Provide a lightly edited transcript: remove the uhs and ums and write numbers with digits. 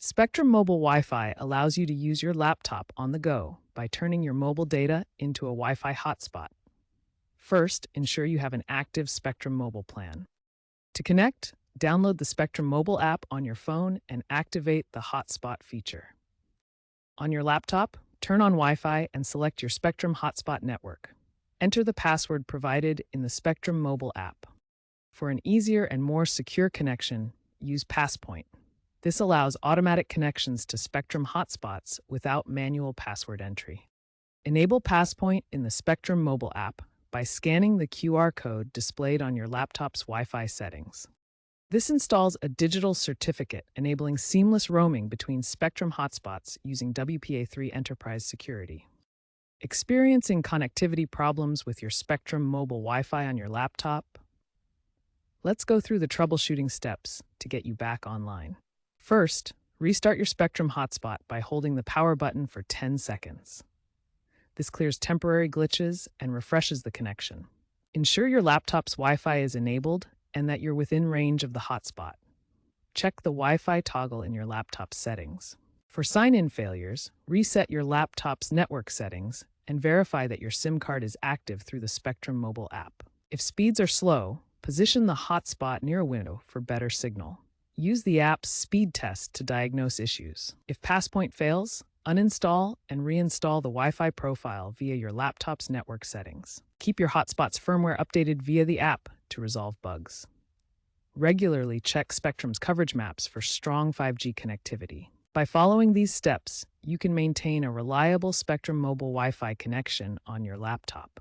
Spectrum Mobile Wi-Fi allows you to use your laptop on the go by turning your mobile data into a Wi-Fi hotspot. First, ensure you have an active Spectrum Mobile plan. To connect, download the Spectrum Mobile app on your phone and activate the hotspot feature. On your laptop, turn on Wi-Fi and select your Spectrum hotspot network. Enter the password provided in the Spectrum Mobile app. For an easier and more secure connection, use Passpoint. This allows automatic connections to Spectrum hotspots without manual password entry. Enable Passpoint in the Spectrum mobile app by scanning the QR code displayed on your laptop's Wi-Fi settings. This installs a digital certificate enabling seamless roaming between Spectrum hotspots using WPA3 Enterprise Security. Experiencing connectivity problems with your Spectrum mobile Wi-Fi on your laptop? Let's go through the troubleshooting steps to get you back online. First, restart your Spectrum hotspot by holding the power button for 10 seconds. This clears temporary glitches and refreshes the connection. Ensure your laptop's Wi-Fi is enabled and that you're within range of the hotspot. Check the Wi-Fi toggle in your laptop's settings. For sign-in failures, reset your laptop's network settings and verify that your SIM card is active through the Spectrum mobile app. If speeds are slow, position the hotspot near a window for better signal. Use the app's speed test to diagnose issues. If Passpoint fails, uninstall and reinstall the Wi-Fi profile via your laptop's network settings. Keep your hotspot's firmware updated via the app to resolve bugs. Regularly check Spectrum's coverage maps for strong 5G connectivity. By following these steps, you can maintain a reliable Spectrum mobile Wi-Fi connection on your laptop.